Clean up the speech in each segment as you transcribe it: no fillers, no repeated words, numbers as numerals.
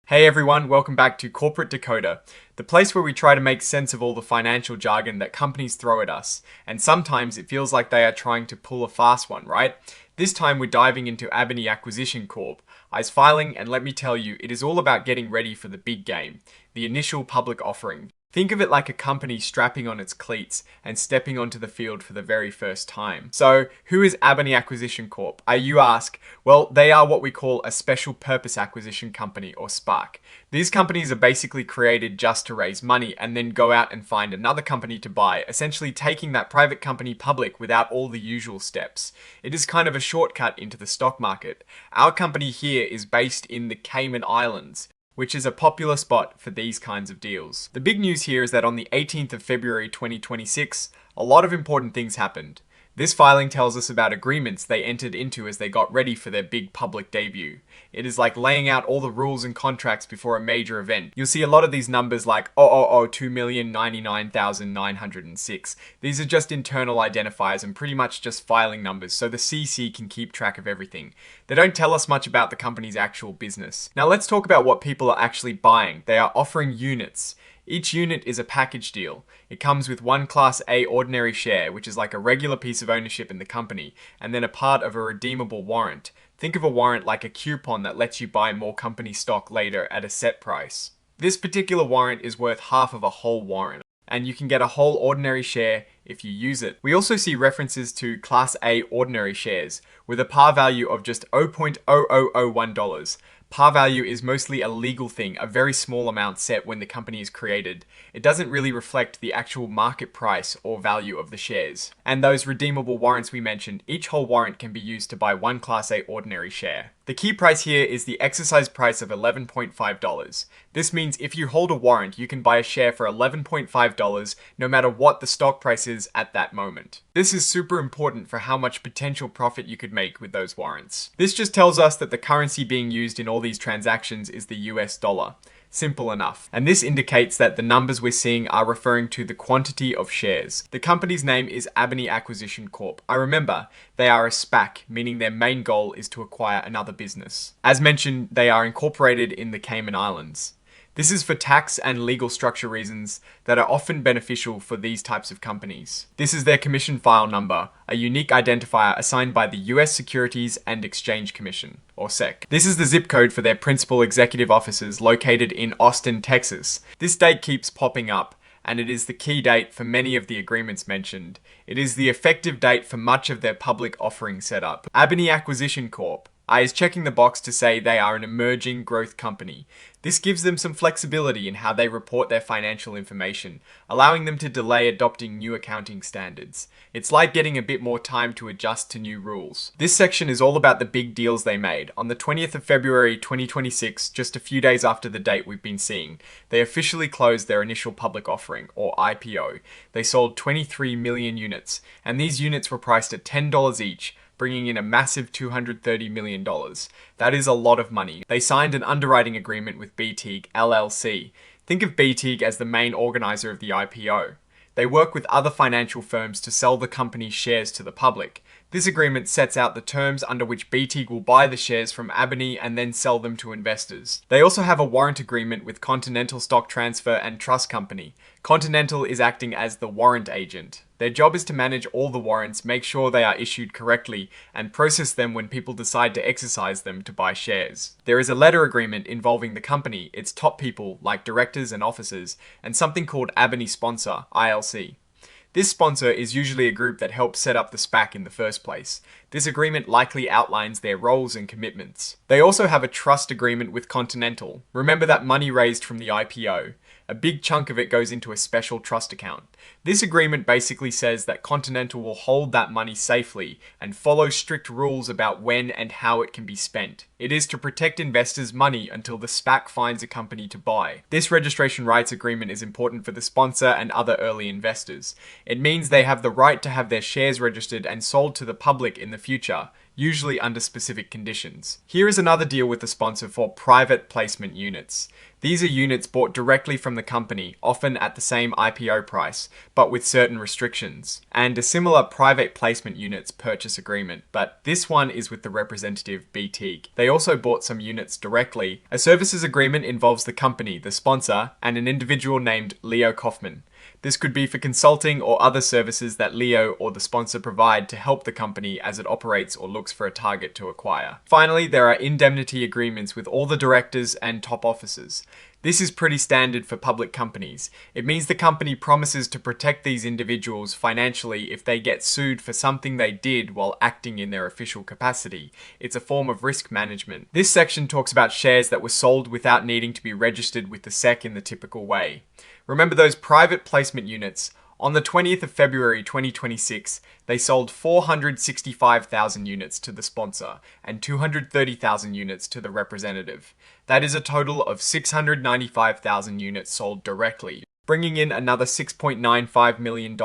Hey everyone, welcome back to Corporate Decoder, the place where we try to make sense of all the financial jargon that companies throw at us, and sometimes it feels like they are trying to pull a fast one, right? This time we're diving into Abony Accession Corp, IPO filing, and let me tell you, it is all about getting ready for the big game, the initial public offering. Think of it like a company strapping on its cleats and stepping onto the field for the very first time. So, who is Abony Accession Corp? You ask. Well, they are what we call a special purpose acquisition company, or SPAC. These companies are basically created just to raise money and then go out and find another company to buy, essentially taking that private company public without all the usual steps. It is kind of a shortcut into the stock market. Our company here is based in the Cayman Islands, which is a popular spot for these kinds of deals. The big news here is that on the 18th of February 2026, a lot of important things happened. This filing tells us about agreements they entered into as they got ready for their big public debut. It is like laying out all the rules and contracts before a major event. You'll see a lot of these numbers like 2,099,906. These are just internal identifiers and pretty much just filing numbers, so the CC can keep track of everything. They don't tell us much about the company's actual business. Now let's talk about what people are actually buying. They are offering units. Each unit is a package deal. It comes with one Class A ordinary share, which is like a regular piece of ownership in the company, and then a part of a redeemable warrant. Think of a warrant like a coupon that lets you buy more company stock later at a set price. This particular warrant is worth half of a whole warrant, and you can get a whole ordinary share if you use it. We also see references to Class A ordinary shares with a par value of just $0.0001. Par value is mostly a legal thing, a very small amount set when the company is created. It doesn't really reflect the actual market price or value of the shares. And those redeemable warrants we mentioned, each whole warrant can be used to buy one Class A ordinary share. The key price here is the exercise price of $11.5. This means if you hold a warrant, you can buy a share for $11.5 no matter what the stock price is at that moment. This is super important for how much potential profit you could make with those warrants. This just tells us that the currency being used in all these transactions is the US dollar. Simple enough. And this indicates that the numbers we're seeing are referring to the quantity of shares. The company's name is Abony Accession Corp. Remember, they are a SPAC, meaning their main goal is to acquire another business. As mentioned, they are incorporated in the Cayman Islands. This is for tax and legal structure reasons that are often beneficial for these types of companies. This is their commission file number, a unique identifier assigned by the US Securities and Exchange Commission, or SEC. This is the zip code for their principal executive offices located in Austin, Texas. This date keeps popping up, and it is the key date for many of the agreements mentioned. It is the effective date for much of their public offering setup. Abony Accession Corp is checking the box to say they are an emerging growth company. This gives them some flexibility in how they report their financial information, allowing them to delay adopting new accounting standards. It's like getting a bit more time to adjust to new rules. This section is all about the big deals they made. On the 20th of February 2026, just a few days after the date we've been seeing, they officially closed their initial public offering, or IPO. They sold 23 million units, and these units were priced at $10 each, bringing in a massive $230 million. That is a lot of money. They signed an underwriting agreement with BTIG LLC. Think of BTIG as the main organizer of the IPO. They work with other financial firms to sell the company's shares to the public. This agreement sets out the terms under which BTIG will buy the shares from Abony and then sell them to investors. They also have a warrant agreement with Continental Stock Transfer and Trust Company. Continental is acting as the warrant agent. Their job is to manage all the warrants, make sure they are issued correctly, and process them when people decide to exercise them to buy shares. There is a letter agreement involving the company, its top people, like directors and officers, and something called Abony Sponsor, ILC. This sponsor is usually a group that helps set up the SPAC in the first place. This agreement likely outlines their roles and commitments. They also have a trust agreement with Continental. Remember that money raised from the IPO. A big chunk of it goes into a special trust account. This agreement basically says that Continental will hold that money safely and follow strict rules about when and how it can be spent. It is to protect investors' money until the SPAC finds a company to buy. This registration rights agreement is important for the sponsor and other early investors. It means they have the right to have their shares registered and sold to the public in the future. usually under specific conditions. Here is another deal with the sponsor for private placement units. These are units bought directly from the company, often at the same IPO price, but with certain restrictions, and a similar private placement units purchase agreement, but this one is with the representative BT. They also bought some units directly. A services agreement involves the company, the sponsor, and an individual named Leo Kaufman. This could be for consulting or other services that Leo or the sponsor provide to help the company as it operates or looks for a target to acquire. Finally, there are indemnity agreements with all the directors and top officers. This is pretty standard for public companies. It means the company promises to protect these individuals financially if they get sued for something they did while acting in their official capacity. It's a form of risk management. This section talks about shares that were sold without needing to be registered with the SEC in the typical way. Remember those private placement units? On the 20th of February 2026, they sold 465,000 units to the sponsor and 230,000 units to the representative. That is a total of 695,000 units sold directly, bringing in another $6.95 million.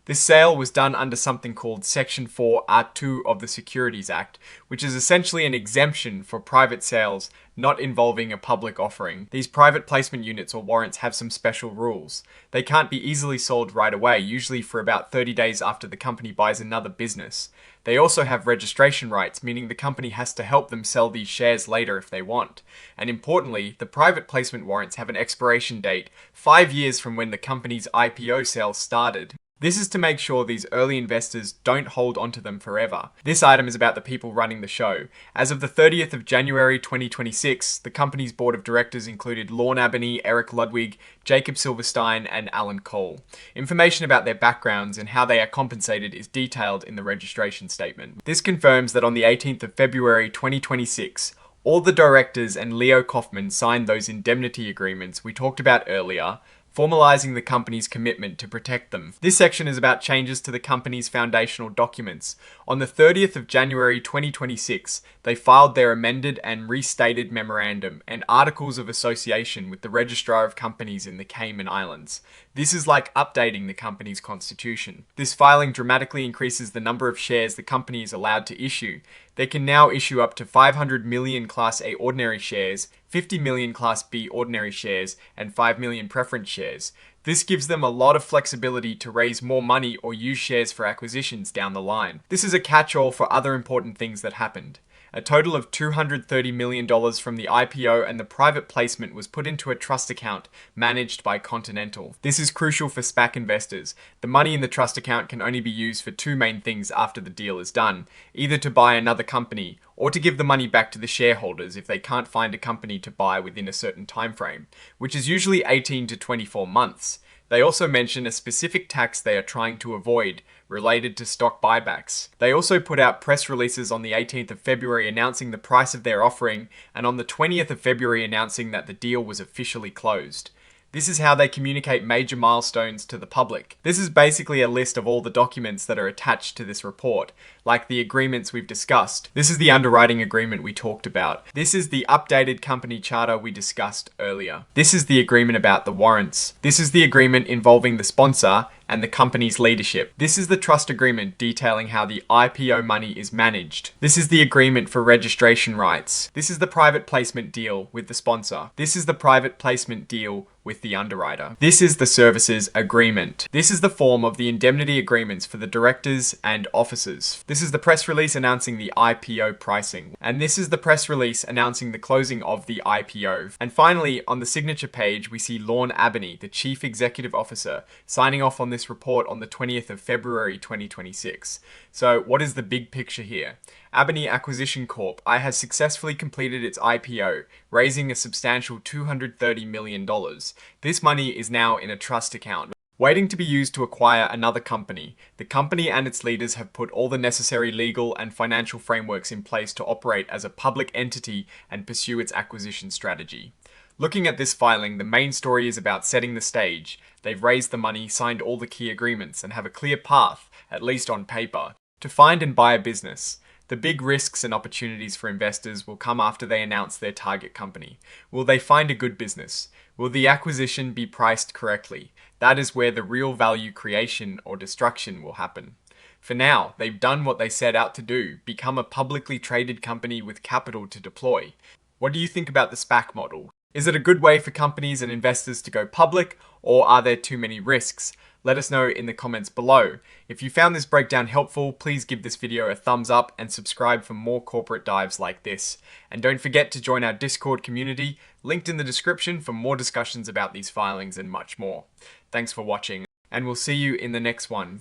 This sale was done under something called Section 4(2) of the Securities Act, which is essentially an exemption for private sales not involving a public offering. These private placement units or warrants have some special rules. They can't be easily sold right away, usually for about 30 days after the company buys another business. They also have registration rights, meaning the company has to help them sell these shares later if they want. And importantly, the private placement warrants have an expiration date 5 years from when the company's IPO sales started. This is to make sure these early investors don't hold onto them forever. This item is about the people running the show. As of the 30th of January 2026, the company's board of directors included Lorne Abony, Eric Ludwig, Jacob Silverstein, and Alan Cole. Information about their backgrounds and how they are compensated is detailed in the registration statement. This confirms that on the 18th of February 2026, all the directors and Leo Kaufman signed those indemnity agreements we talked about earlier, formalizing the company's commitment to protect them. This section is about changes to the company's foundational documents. On the 30th of January 2026, they filed their amended and restated memorandum and articles of association with the Registrar of Companies in the Cayman Islands. This is like updating the company's constitution. This filing dramatically increases the number of shares the company is allowed to issue. They can now issue up to 500 million Class A ordinary shares, 50 million Class B ordinary shares, and 5 million preference shares. This gives them a lot of flexibility to raise more money or use shares for acquisitions down the line. This is a catch-all for other important things that happened. A total of $230 million from the IPO and the private placement was put into a trust account managed by Continental. This is crucial for SPAC investors. The money in the trust account can only be used for two main things after the deal is done, either to buy another company or to give the money back to the shareholders if they can't find a company to buy within a certain time frame, which is usually 18 to 24 months. They also mention a specific tax they are trying to avoid related to stock buybacks. They also put out press releases on the 18th of February announcing the price of their offering, and on the 20th of February announcing that the deal was officially closed. This is how they communicate major milestones to the public. This is basically a list of all the documents that are attached to this report, like the agreements we've discussed. This is the underwriting agreement we talked about. This is the updated company charter we discussed earlier. This is the agreement about the warrants. This is the agreement involving the sponsor and the company's leadership. This is the trust agreement detailing how the IPO money is managed. This is the agreement for registration rights. This is the private placement deal with the sponsor. This is the private placement deal with the underwriter. This is the services agreement. This is the form of the indemnity agreements for the directors and officers. This is the press release announcing the IPO pricing. And this is the press release announcing the closing of the IPO. And finally, on the signature page, we see Lorne Abony, the Chief Executive Officer, signing off on this report on the 20th of February 2026. So what is the big picture here? Abony Acquisition Corp. has successfully completed its IPO, raising a substantial $230 million. This money is now in a trust account, waiting to be used to acquire another company. The company and its leaders have put all the necessary legal and financial frameworks in place to operate as a public entity and pursue its acquisition strategy. Looking at this filing, the main story is about setting the stage. They've raised the money, signed all the key agreements, and have a clear path, at least on paper, to find and buy a business. The big risks and opportunities for investors will come after they announce their target company. Will they find a good business? Will the acquisition be priced correctly? That is where the real value creation or destruction will happen. For now, they've done what they set out to do, become a publicly traded company with capital to deploy. What do you think about the SPAC model? Is it a good way for companies and investors to go public, or are there too many risks? Let us know in the comments below. If you found this breakdown helpful, please give this video a thumbs up and subscribe for more corporate dives like this. And don't forget to join our Discord community, linked in the description for more discussions about these filings and much more. Thanks for watching, and we'll see you in the next one.